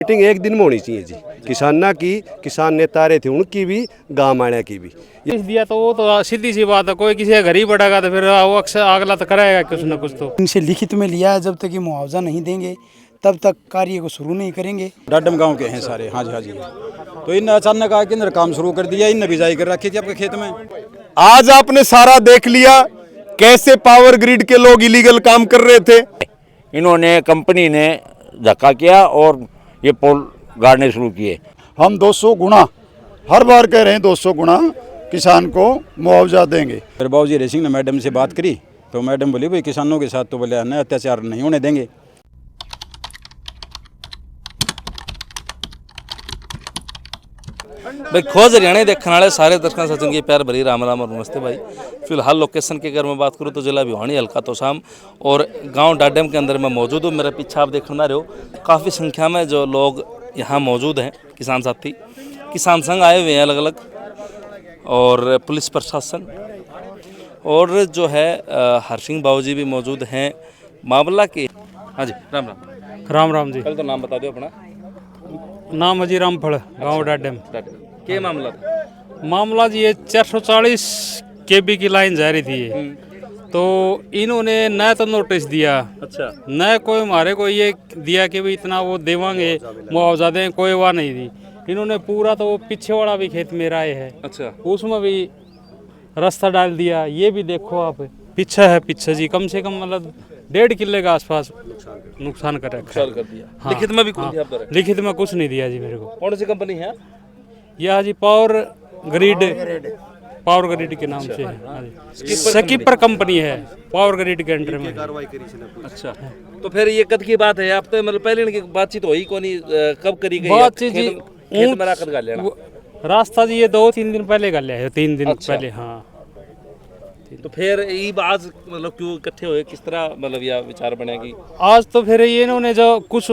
Meeting एक दिन में होनी चाहिए जी। किसाना की, किसान नेता रहे थे उनकी भी, गाँव आने की भी। इस दिया तो वो तो सीधी सी बात है, कोई किसी के घर ही बढ़ेगा तो फिर वो अक्सर अगला तो कराएगा कुछ ना कुछ। तो इनसे लिखित में लिया है, जब तक ये मुआवजा नहीं देंगे तब तक कार्य को शुरू नहीं करेंगे। डाडम गांव के हैं सारे। हाँ जी, हाँ जी। तो इन अचानक आके अंदर काम शुरू कर दिया, इन बिजाई कर रखी थी आपके खेत में। आज आपने सारा देख लिया कैसे पावर ग्रिड के लोग इलीगल काम कर रहे थे। इन्होंने कंपनी ने धक्का किया और ये पोल गाड़ने शुरू किए। हम 200 गुना, हर बार कह रहे हैं 200 गुना किसान को मुआवजा देंगे। फिर बाबूजी रेसिंग ने मैडम से बात करी तो मैडम बोली भाई किसानों के साथ तो बोले अन्य अत्याचार नहीं होने देंगे। भाई खोज हरियाणा देखने वाले सारे दर्शकों सचिन की प्यार भरी राम राम और नमस्ते भाई। फिलहाल लोकेशन की अगर मैं बात करूँ तो जिला भिवानी, हल्का तोशाम और गांव डाडम के अंदर मैं मौजूद हूँ। मेरे पीछे आप देखना रहे हो काफ़ी संख्या में जो लोग यहाँ मौजूद हैं, किसान साथी, किसान संघ आए हुए हैं अलग अलग, और पुलिस प्रशासन और जो है हरसिंह बाबूजी भी मौजूद हैं। मामला के हाँ जी, राम राम। राम राम जी। पहले तो नाम बता दो अपना। नाम अजी रामफल, गाँव डाडम। क्या मामला था? मामला जी ये 440 केबी की लाइन जा रही थी ये, तो इन्होंने न तो नोटिस दिया, अच्छा, न कोई हमारे को ये दिया कि भाई इतना वो देवांगे मुआवजा दें, कोई वाह नहीं दी। इन्होंने पूरा तो वो पीछे वाला भी खेत मेरा है, अच्छा, उसमें भी रास्ता डाल दिया। ये भी देखो आप, पीछे है, पीछे जी कम से कम मतलब 1.5 किले के आसपास नुकसान कर रखा है। कर दिया। हाँ, लिखित में भी कुछ दिया आपने? लिखित में कुछ नहीं दिया जी मेरे को। कौन सी कंपनी है? यह जी पावर ग्रिड, पावर ग्रिड के नाम से है। स्कीपर कंपनी है, पावर ग्रिड के अंडर में। अच्छा, तो फिर ये कद की बात है? आप तो मतलब पहले इनकी बातचीत हुई कौन, कब करी गई बातचीत जी? खेत में राकर गाल लेना रास्ता जी ये 2-3 दिन पहले गाल है, 3 दिन अच्छा। पहले। हाँ, तो फिर ये आज मतलब क्यों इकट्ठे हुए, किस तरह मतलब यह विचार बनेगी? आज तो फिर ये इन्होंने जो कुछ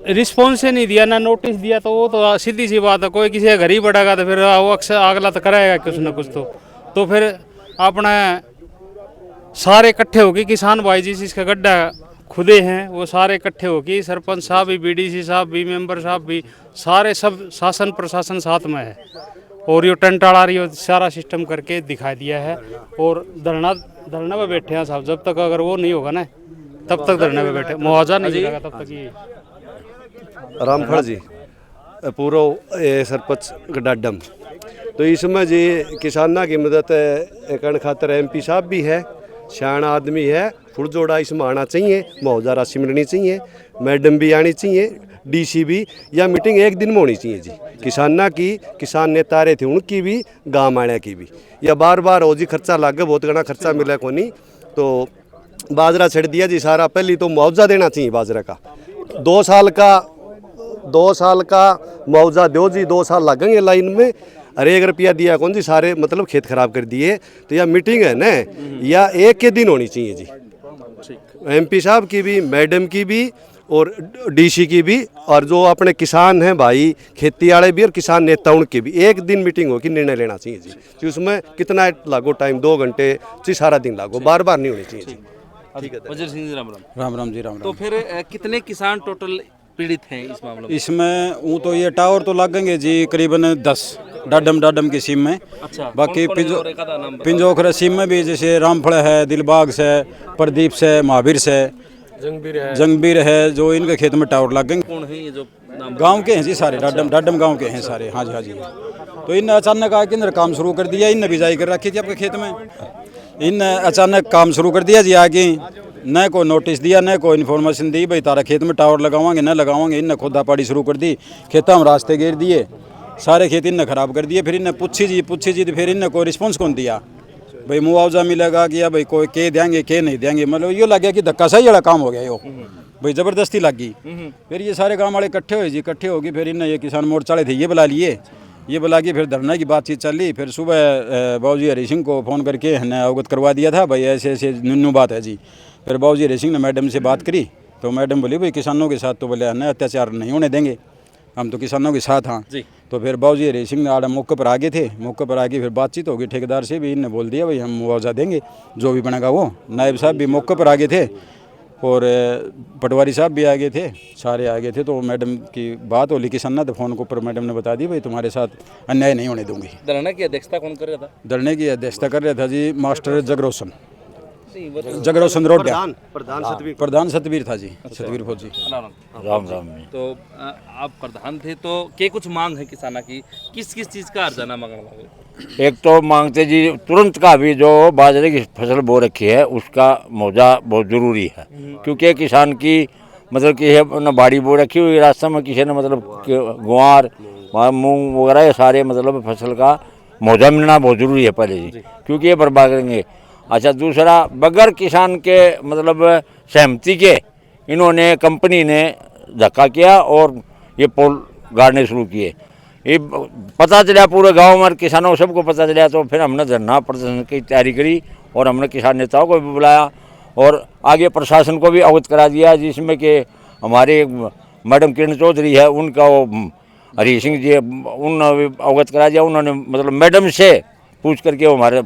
रिस्पॉन्स ही नहीं दिया, ना नोटिस दिया, तो वो तो सीधी सी बात है, कोई किसी के घर ही बढ़ेगा तो फिर वो अक्सर अगला तो कराएगा कुछ ना कुछ। तो फिर अपना सारे इकट्ठे होके किसान भाई जी जिसका गड्ढा खुदे हैं वो सारे इकट्ठे होके, सरपंच साहब भी, बीडीसी साहब भी, मेंबर साहब भी, सारे सब शासन प्रशासन साथ में है। और ये टंटाड़ा रही सारा सिस्टम करके दिखा दिया है। और धरना पे बैठे हैं साहब, जब तक अगर वो नहीं होगा ना तब तक धरने पे बैठे, मुआवजा नहीं मिलेगा तब तक। ये रामफल जी पूरा सरपंच डाडम, तो इसमें जी किसाना की मदद करने खातर एमपी साहब भी है, सियाना आदमी है, फुल जोड़ा इसमें आना चाहिए, मुआवजा राशि मिलनी चाहिए, मैडम भी आनी चाहिए, डीसी भी। या मीटिंग एक दिन में होनी चाहिए जी। किसाना की, किसान नेता रहे थे उनकी भी, गाँव आने की भी। या बार बार हो जी खर्चा लागे, बहुत घना खर्चा मिला को नहीं, तो बाजरा छड़ दिया जी सारा। पहले तो मुआवजा देना चाहिए बाजरा का, 2 साल का मुआवजा दो जी। 2 साल लगेंगे लाइन में, अरे 1 रुपया दिया कौन जी, सारे मतलब खेत खराब कर दिए। तो यह मीटिंग है ना, या एक के दिन होनी चाहिए जी, एमपी साहब की भी, मैडम की भी और डीसी की भी, और जो अपने किसान हैं भाई, खेती वाले भी और किसान नेताओं की भी एक दिन मीटिंग हो कि निर्णय लेना चाहिए जी। कि उसमें कितना लागो टाइम, 2 घंटे जी, सारा दिन लागो, बार बार नहीं होनी चाहिए जी। ठीक है वजीर सिंह जी, राम राम। राम राम जी, राम राम। तो फिर कितने किसान टोटल पीड़ित हैं इस मामले में? इसमें वो तो ये टावर तो लगेंगे जी करीबन 10 डाडम की सीम में। अच्छा, बाकी कौन कौन है? एकाधा नाम बताओ। पिंजोखरा सीम में भी जैसे रामफल है, दिलबाग से, प्रदीप से, महावीर से, जंगबीर है, जो इनके खेत में टावर लगेंगे। कौन है ये जो नाम? गांव के हैं जी सारे, डाडम गांव के हैं सारे। हाँ जी, हाँ जी। तो इन अचानक आके अंदर काम शुरू कर दिया, इन बिजाई कर रखी थी आपके खेत में। इन अचानक काम शुरू कर दिया जी आगे, न कोई नोटिस दिया, न कोई इन्फॉर्मेशन दी भाई तारा खेत में टावर लगावांगे न लगावांगे। इनने खुदा पाड़ी शुरू कर दी, खेतों में रास्ते घेर दिए, सारे खेत इनने खराब कर दिए। फिर इनने पूछी जी तो फिर इनने कोई रिस्पॉन्स कौन दिया भाई मुआवजा मिलेगा कि या भाई कोई के देंगे के नहीं देंगे। मतलब ये लग गया कि धक्का सही वाला काम हो गया, यो भाई ज़बरदस्ती लग गई। फिर ये सारे गाँव वाले इकट्ठे हुए जी, इकट्ठे होगी फिर इनने ये किसान मोर्चा वाले थे ये बुला लिए, ये बुला के फिर धरना की बातचीत चल रही। फिर सुबह बाबूजी हरी सिंह को फ़ोन करके हमने अवगत करवा दिया था भाई ऐसे ऐसे नुन्नू बात है जी। फिर बाबूजी हरी सिंह ने मैडम से बात करी तो मैडम बोली भाई किसानों के साथ तो बोले अन्य अत्याचार नहीं होने देंगे, हम तो किसानों के साथ। हाँ जी। तो फिर बाबूजी हरी सिंह आड़ा मौके पर आगे थे, मौके पर आके फिर बातचीत होगी ठेकेदार से भी, इनने बोल दिया भाई हम मुआवजा देंगे जो भी बनेगा वो। नायब साहब भी मौके पर आगे थे, और पटवारी साहब भी आ गए थे, सारे आ गए थे। तो मैडम की बात होली किसान ना, तो फ़ोन के ऊपर मैडम ने बता दी भाई तुम्हारे साथ अन्याय नहीं होने दूंगी। धरना की अध्यक्षता कौन कर रहा था? धरने की अध्यक्षता कर रहा था जी मास्टर जगरोशन रोड प्रधान सतवीर था जी, सतवीर फौजी। राम राम। तो आप प्रधान थे, तो क्या कुछ मांग है किसाना की? किस किस चीज़ का हर्जाना मांगना? एक तो मांगते जी तुरंत का भी जो बाजरे की फसल बो रखी है उसका मुआवजा बहुत ज़रूरी है, क्योंकि किसान की मतलब कि है न बाड़ी बो रखी हुई, रास्ते में किसी ने मतलब गुआर मूंग वगैरह ये सारे मतलब फसल का मुआवजा मिलना बहुत ज़रूरी है पहले जी, क्योंकि ये बर्बाद करेंगे। अच्छा, दूसरा बगैर किसान के मतलब सहमति के इन्होंने कंपनी ने धक्का किया और ये पोल गाड़ने शुरू किए। ये पता चला पूरे गांव में किसानों सबको पता चला, तो फिर हमने धरना प्रदर्शन की तैयारी करी और हमने किसान नेताओं को भी बुलाया और आगे प्रशासन को भी अवगत करा दिया, जिसमें कि हमारे मैडम किरण चौधरी है उनका वो हरी सिंह जी उन अवगत करा दिया। उन्होंने मतलब मैडम से पूछ करके वो हमारे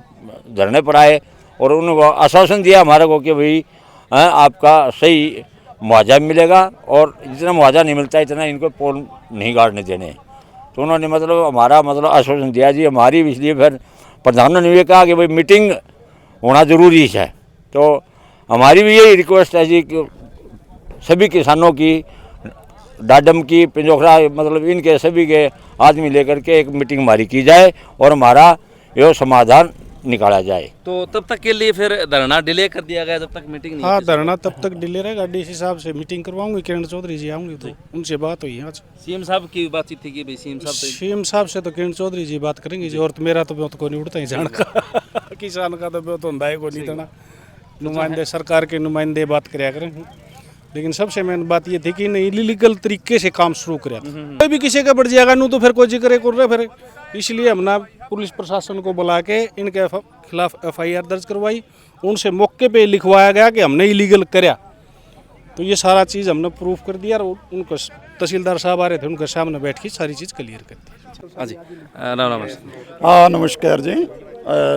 धरने पर आए और उनको आश्वासन दिया हमारे को कि भाई आपका सही मुआवजा मिलेगा और जितना मुआवजा नहीं मिलता इतना इनको पोल नहीं गाड़ने देने। तो उन्होंने मतलब हमारा मतलब आश्वासन दिया जी हमारी, इसलिए फिर प्रधान ने ये कहा कि भाई मीटिंग होना ज़रूरी है। तो हमारी भी यही रिक्वेस्ट है जी कि सभी किसानों की, डाडम की, पिंजोखरा मतलब इनके सभी के आदमी लेकर के एक मीटिंग हमारी की जाए और हमारा ये समाधान निकाला जाए। तो तब तक के लिए फिर धरना डिले कर दिया गया, जब तक मीटिंग नहीं? हाँ, धरना तब तक डिले रहेगा। डीसी साहब से मीटिंग करवाऊंगी, किरण चौधरी जी आऊंगी तो उनसे बात हुई आज। सीएम साहब की बातचीत थी कि भाई सीएम साहब से तो किरण चौधरी जी बात करेंगे जी, और तो मेरा तो बहुत को नहीं उठता ही जान का किसान का तो बहुत होता है को नहीं देना, नुमाइंदे सरकार के नुमाइंदे बात कराया करें। लेकिन सबसे मेन बात ये थी कि इलीगल तरीके से काम शुरू कराया था, कोई भी किसी का बढ़ जाएगा नू तो फिर कोई जिक्र कर रहा फिर, इसलिए हमने पुलिस प्रशासन को बुला के इनके खिलाफ FIR दर्ज करवाई, उनसे मौके पे लिखवाया गया कि हमने इलीगल कराया। तो ये सारा चीज़ हमने प्रूफ कर दिया और उनको तहसीलदार साहब आ रहे थे, उनके सामने बैठ के सारी चीज़ क्लियर कर दी। हाँ जी, राम। हाँ नमस्कार जी।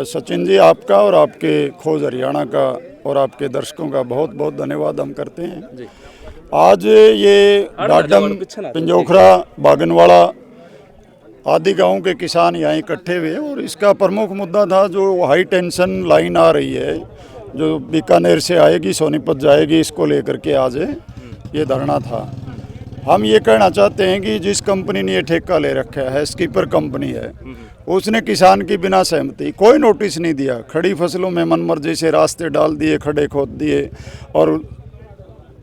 सचिन जी, आपका और आपके खोज हरियाणा का और आपके दर्शकों का बहुत बहुत धन्यवाद हम करते हैं। आज ये डाडम, पिंजोखरा, बागनवाड़ा आदि गांव के किसान यहाँ इकट्ठे हुए और इसका प्रमुख मुद्दा था जो हाई टेंशन लाइन आ रही है जो बीकानेर से आएगी सोनीपत जाएगी, इसको लेकर के आज ये धरना था। हम ये कहना चाहते हैं कि जिस कंपनी ने ये ठेका ले रखा है, स्कीपर कंपनी है, उसने किसान की बिना सहमति कोई नोटिस नहीं दिया, खड़ी फसलों में मनमर्जी से रास्ते डाल दिए, खड्डे खोद दिए। और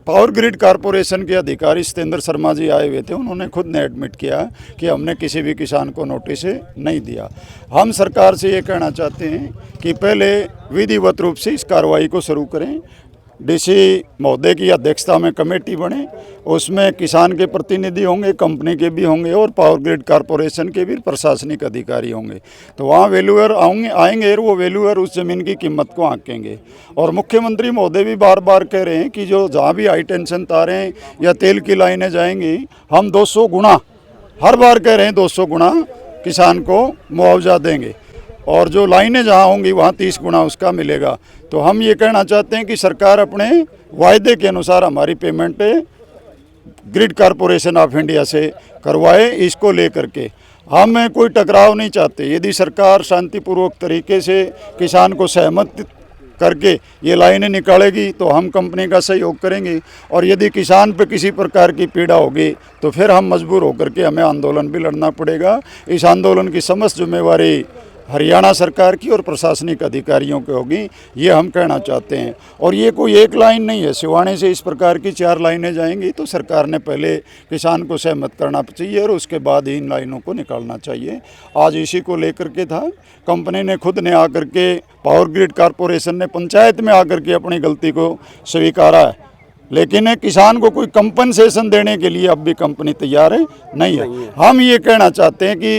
पावर ग्रिड कारपोरेशन के अधिकारी सत्येंद्र शर्मा जी आए हुए थे, उन्होंने खुद ने एडमिट किया कि हमने किसी भी किसान को नोटिस नहीं दिया। हम सरकार से ये कहना चाहते हैं कि पहले विधिवत रूप से इस कार्रवाई को शुरू करें, डीसी महोदय की अध्यक्षता में कमेटी बने, उसमें किसान के प्रतिनिधि होंगे, कंपनी के भी होंगे और पावर ग्रिड कारपोरेशन के भी प्रशासनिक अधिकारी होंगे। तो वहाँ वैल्यूअर आएंगे और वो वैल्यूअर उस ज़मीन की कीमत को आंकेंगे। और मुख्यमंत्री महोदय भी बार बार कह रहे हैं कि जो जहाँ भी हाई टेंशन तारें या तेल की लाइनें जाएंगी, हम 200 गुना, हर बार कह रहे हैं 200 गुना किसान को मुआवजा देंगे और जो लाइनें जहाँ होंगी वहाँ 30 गुना उसका मिलेगा। तो हम ये कहना चाहते हैं कि सरकार अपने वायदे के अनुसार हमारी payment grid corporation of India से करवाए। इसको लेकर के हम कोई टकराव नहीं चाहते। यदि सरकार शांतिपूर्वक तरीके से किसान को सहमत करके ये लाइनें निकालेगी तो हम कंपनी का सहयोग करेंगे, और यदि किसान पे किसी प्रकार की पीड़ा होगी तो फिर हम मजबूर होकर के हमें आंदोलन भी लड़ना पड़ेगा। इस आंदोलन की समस्त जिम्मेवारी हरियाणा सरकार की और प्रशासनिक अधिकारियों की होगी, ये हम कहना चाहते हैं। और ये कोई एक लाइन नहीं है, सिवाने से इस प्रकार की 4 लाइनें जाएंगी तो सरकार ने पहले किसान को सहमत करना चाहिए और उसके बाद ही इन लाइनों को निकालना चाहिए। आज इसी को लेकर के था, कंपनी ने खुद ने आकर के, पावर ग्रिड कारपोरेशन ने पंचायत में आकर के अपनी गलती को स्वीकारा है, लेकिन किसान को कोई कंपनसेशन देने के लिए अब भी कंपनी तैयार है नहीं है। हम ये कहना चाहते हैं कि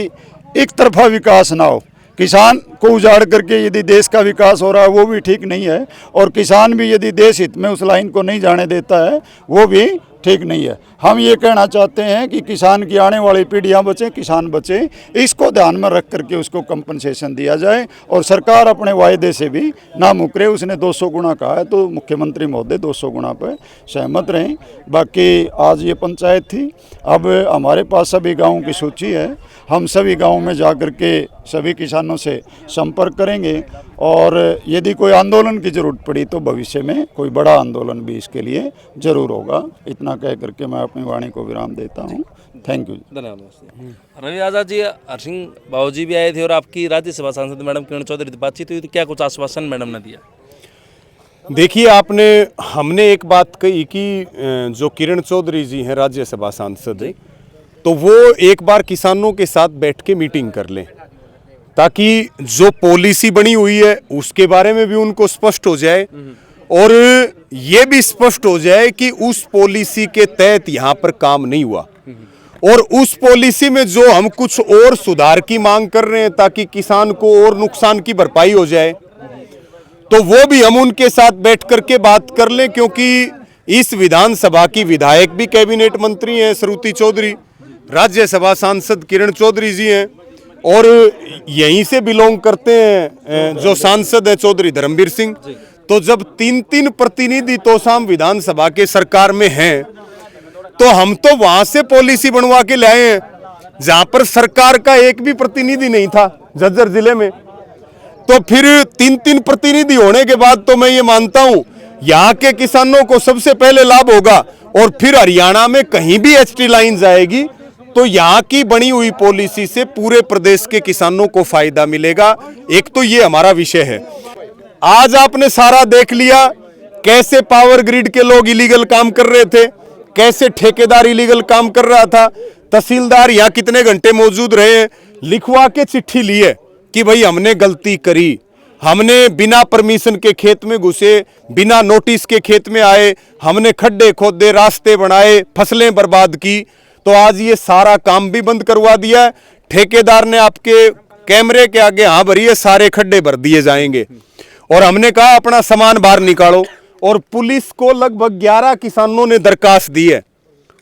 एक तरफा विकास ना हो, किसान को उजाड़ करके यदि देश का विकास हो रहा है वो भी ठीक नहीं है, और किसान भी यदि देश हित में उस लाइन को नहीं जाने देता है वो भी ठीक नहीं है। हम ये कहना चाहते हैं कि किसान की आने वाली पीढ़ियां बचें, किसान बचें, इसको ध्यान में रख करके उसको कंपनसेशन दिया जाए और सरकार अपने वायदे से भी ना मुकरे। उसने 200 गुना कहा है तो मुख्यमंत्री महोदय 200 गुना पर सहमत रहें। बाकी आज ये पंचायत थी, अब हमारे पास सभी गाँवों की सूची है, हम सभी गाँव में जा कर के सभी किसानों से संपर्क करेंगे और यदि कोई आंदोलन की ज़रूरत पड़ी तो भविष्य में कोई बड़ा आंदोलन भी इसके लिए ज़रूर होगा। इतना कह करके मैं अपनी वाणी को विराम देता हूँ। Thank you. धन्यवाद। रवि आज़ाद जी, हरसिंह बाबूजी भी आए थे और आपकी राज्यसभा सांसद मैडम किरण चौधरी से बातचीत हुई तो क्या कुछ आश्वासन मैडम ने दिया? देखिए, हमने एक बात कही कि जो किरण चौधरी जी हैं राज्यसभा सांसद, तो वो एक बार किसानों के साथ बैठ के मीटिंग कर लें ताकि जो पॉलिसी बनी हुई है उसके बारे में भी उनको स्पष्ट हो जाए और ये भी स्पष्ट हो जाए कि उस पॉलिसी के तहत यहाँ पर काम नहीं हुआ और उस पॉलिसी में जो हम कुछ और सुधार की मांग कर रहे हैं ताकि किसान को और नुकसान की भरपाई हो जाए, तो वो भी हम उनके साथ बैठ करके बात कर लें। क्योंकि इस विधानसभा की विधायक भी कैबिनेट मंत्री हैं श्रुति चौधरी, राज्यसभा सांसद किरण चौधरी जी हैं और यहीं से बिलोंग करते हैं जो सांसद है चौधरी धर्मवीर सिंह। तो जब 3-3 प्रतिनिधि तोसाम विधानसभा के सरकार में हैं तो हम तो वहां से पॉलिसी बनवा के लाए हैं जहां पर सरकार का एक भी प्रतिनिधि नहीं था झज्जर जिले में। तो फिर 3-3 प्रतिनिधि होने के बाद तो मैं ये मानता हूं यहाँ के किसानों को सबसे पहले लाभ होगा और फिर हरियाणा में कहीं भी HT लाइन जाएगी तो यहाँ की बनी हुई पॉलिसी से पूरे प्रदेश के किसानों को फायदा मिलेगा। एक तो ये हमारा विषय है। आज आपने सारा देख लिया कैसे पावर ग्रिड के लोग इलीगल काम कर रहे थे, कैसे ठेकेदार इलीगल काम कर रहा था, तहसीलदार यहाँ कितने घंटे मौजूद रहे, लिखवा के चिट्ठी ली है कि भाई हमने गलती करी, हमने बिना परमिशन के खेत में घुसे, बिना नोटिस के खेत में आए, हमने खड्डे खोदे, रास्ते बनाए, फसलें बर्बाद की। तो आज ये सारा काम भी बंद करवा दिया है। ठेकेदार ने आपके कैमरे के आगे हाँ भरी है, सारे खड्डे भर दिए जाएंगे और हमने कहा अपना सामान बाहर निकालो। और पुलिस को लगभग 11 किसानों ने दरखास्त दी है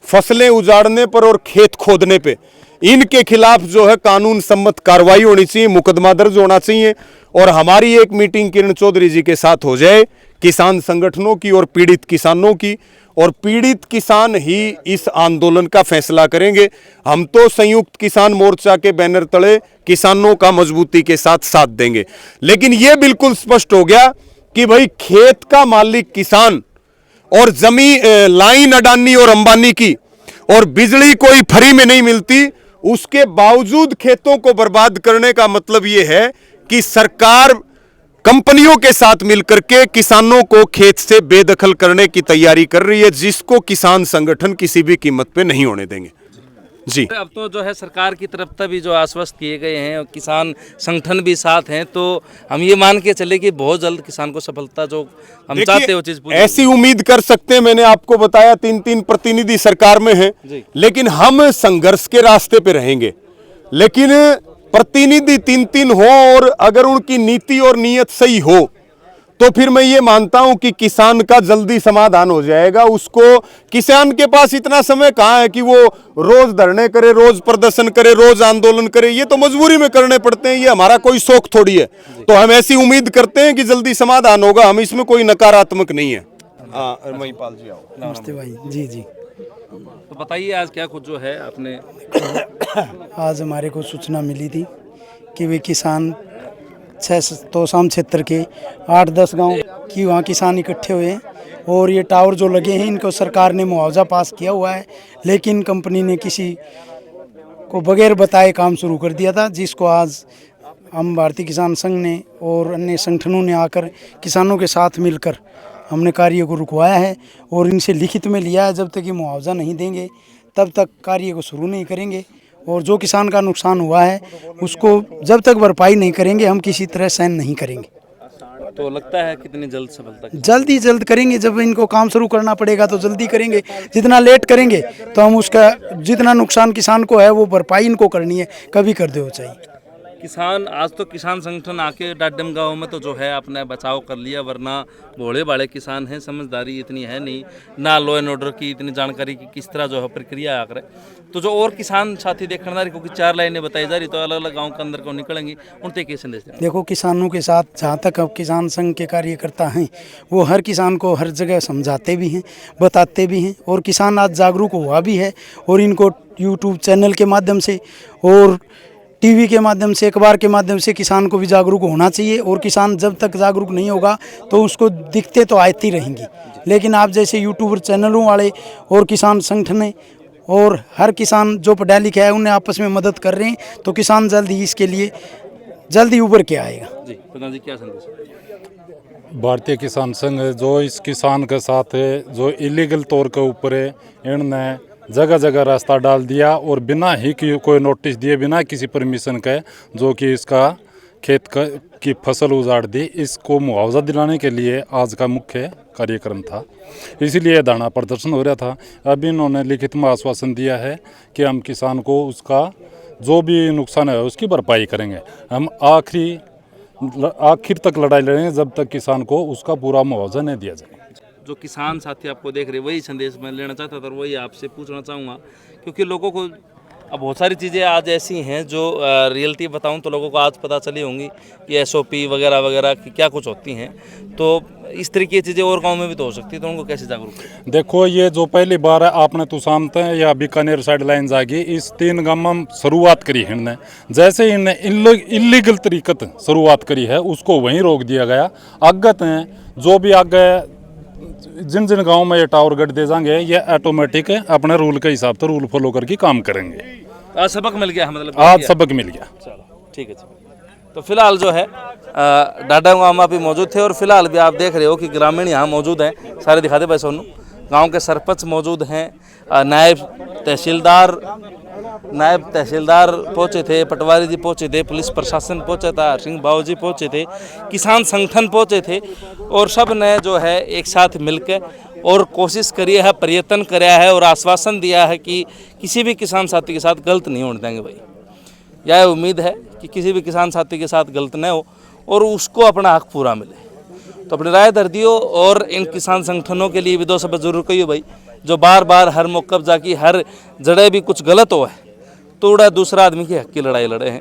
फसलें उजाड़ने पर और खेत खोदने पे। इनके खिलाफ जो है कानून सम्मत कार्रवाई होनी चाहिए, मुकदमा दर्ज होना चाहिए। और हमारी एक मीटिंग किरण चौधरी जी के साथ हो जाए, किसान संगठनों की और पीड़ित किसानों की, और पीड़ित किसान ही इस आंदोलन का फैसला करेंगे। हम तो संयुक्त किसान मोर्चा के बैनर तले किसानों का मजबूती के साथ साथ देंगे। लेकिन यह बिल्कुल स्पष्ट हो गया कि भाई खेत का मालिक किसान और जमीन लाइन अडानी और अंबानी की और बिजली कोई फ्री में नहीं मिलती, उसके बावजूद खेतों को बर्बाद करने का मतलब यह है कि सरकार कंपनियों के साथ मिलकर के किसानों को खेत से बेदखल करने की तैयारी कर रही है, जिसको किसान संगठन किसी भी कीमत पे नहीं होने देंगे। जी, अब तो जो है सरकार की तरफ से भी जो आश्वस्त किए गए हैं और किसान संगठन भी साथ हैं, तो हम ये मान के चले कि बहुत जल्द किसान को सफलता जो हम चाहते हैं वो चीज ऐसी उम्मीद कर सकते हैं। मैंने आपको बताया 3-3 प्रतिनिधि सरकार में हैं, लेकिन हम संघर्ष के रास्ते पे रहेंगे। लेकिन प्रतिनिधि 3-3 हो और अगर उनकी नीति और नीयत सही हो तो फिर मैं ये मानता हूं कि किसान का जल्दी समाधान हो जाएगा। उसको, किसान के पास इतना समय कहां है कि वो रोज धरने करे, रोज प्रदर्शन करे, रोज आंदोलन करे। ये तो मजबूरी में करने पड़ते हैं, ये हमारा कोई शौक थोड़ी है। तो हम ऐसी उम्मीद करते हैं कि जल्दी समाधान होगा, हम इसमें कोई नकारात्मक नहीं है। महिपाल जी आओ। नमस्ते भाई। जी जी, तो बताइए आज क्या कुछ जो है आपने आज हमारे को सूचना मिली थी कि वे किसान तोसाम क्षेत्र के 8-10 गांव की वहाँ किसान इकट्ठे हुए हैं और ये टावर जो लगे हैं इनको सरकार ने मुआवजा पास किया हुआ है, लेकिन कंपनी ने किसी को बगैर बताए काम शुरू कर दिया था, जिसको आज हम भारतीय किसान संघ ने और अन्य संगठनों ने आकर किसानों के साथ मिलकर हमने कार्य को रुकवाया है और इनसे लिखित में लिया है, जब तक ये मुआवजा नहीं देंगे तब तक कार्य को शुरू नहीं करेंगे। और जो किसान का नुकसान हुआ है उसको जब तक भरपाई नहीं करेंगे हम किसी तरह सहन नहीं करेंगे। तो लगता है कितनी जल्द सफलता? जल्द ही जल्द करेंगे। जब इनको काम शुरू करना पड़ेगा तो जल्दी करेंगे। जितना लेट करेंगे तो हम उसका जितना नुकसान किसान को है वो भरपाई इनको करनी है, कभी कर दो चाहिए। किसान आज तो किसान संगठन आके डाडम गांव में तो जो है अपने बचाव कर लिया, वरना भोले भाले किसान हैं, समझदारी इतनी है नहीं, ना लॉ एंड ऑर्डर की इतनी जानकारी की किस तरह जो है प्रक्रिया आ करे। तो जो और किसान साथी देखने रही, क्योंकि 4 लाइनें बताई जा रही, तो अलग अलग गाँव के अंदर को निकलेंगी, उनसे क्या संदेश दें? देखो, किसानों के साथ जहाँ तक अब किसान संघ के कार्यकर्ता हैं, वो हर किसान को हर जगह समझाते भी हैं, बताते भी हैं, और किसान आज जागरूक हुआ भी है। और इनको यूट्यूब चैनल के माध्यम से और टीवी के माध्यम से, अखबार के माध्यम से किसान को भी जागरूक होना चाहिए। और किसान जब तक जागरूक नहीं होगा तो उसको दिक्कतें तो आती रहेंगी। लेकिन आप जैसे यूट्यूबर चैनलों वाले और किसान संगठन और हर किसान जो पढ़ा लिखा है उन्हें आपस में मदद कर रहे हैं, तो किसान जल्दी इसके लिए जल्दी उभर के आएगा। जी प्रधान जी, क्या संदेश है? भारतीय किसान संघ जो इस किसान के साथ है, जो इलीगल तौर के ऊपर है, इन्होंने जगह जगह रास्ता डाल दिया और बिना ही कोई नोटिस दिए, बिना किसी परमिशन के, जो कि इसका खेत की फसल उजाड़ दी। इसको मुआवजा दिलाने के लिए आज का मुख्य कार्यक्रम था, इसीलिए धरना प्रदर्शन हो रहा था। अभी इन्होंने लिखित में आश्वासन दिया है कि हम किसान को उसका जो भी नुकसान है उसकी भरपाई करेंगे। हम आखिर तक लड़ाई लड़ेंगे जब तक किसान को उसका पूरा मुआवजा नहीं दिया जाए। जो किसान साथी आपको देख रहे, वही संदेश मैं लेना चाहता था और वही आपसे पूछना चाहूँगा, क्योंकि लोगों को अब बहुत सारी चीज़ें आज ऐसी हैं जो रियलिटी बताऊं तो लोगों को आज पता चली होंगी कि SOP वगैरह वगैरह की क्या कुछ होती हैं। तो इस तरीके की चीज़ें और गांव में भी तो हो सकती है, तो उनको कैसे जागरूक करें? देखो, ये जो पहली बार है आपने तुसामत या बीकानेर साइड लाइन जागी, इस 3 गांव में शुरुआत करी है इनने। जैसे इनने इलीगल तरीकत शुरुआत करी है उसको वहीं रोक दिया गया। आगत हैं जो भी आगे जिन जिन गाँव में ये टावर गढ़ दे जाएंगे, ये ऑटोमेटिक अपने रूल के हिसाब से रूल फॉलो करके काम करेंगे। आज सबक मिल गया, मतलब आज सबक मिल गया। चलो ठीक है। तो फिलहाल जो है डाडम गाँव में भी मौजूद थे और फिलहाल भी आप देख रहे हो कि ग्रामीण यहाँ मौजूद हैं, सारे दिखा दे भाई सोनू। गाँव के सरपंच मौजूद हैं, नायब तहसीलदार पहुँचे थे, पटवारी जी पहुँचे थे, पुलिस प्रशासन पहुँचा था, सिंह बाबू जी पहुँचे थे, किसान संगठन पहुँचे थे, और सब ने जो है एक साथ मिलकर और कोशिश करी है, प्रयत्न कराया है और आश्वासन दिया है कि किसी भी किसान साथी के साथ गलत नहीं होने देंगे भाई। यह उम्मीद है कि किसी भी किसान साथी के साथ गलत न हो और उसको अपना हक पूरा मिले। तो अपनी राय धर दियो और इन किसान संगठनों के लिए भी 2 शब्द जरूर कहियो भाई, जो बार बार हर मौके पर जाके हर जड़े भी कुछ गलत हो है तो उड़ा दूसरा आदमी की हक की लड़ाई लड़े हैं।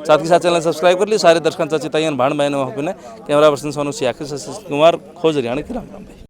साथ ही साथ चैनल सब्सक्राइब कर ली। सारे दर्शकों चाची ताइन भाण बहन वहाँ पे कैमरा पर्सन सोनू सियाखी कुमार खोज हरियाणा की राम।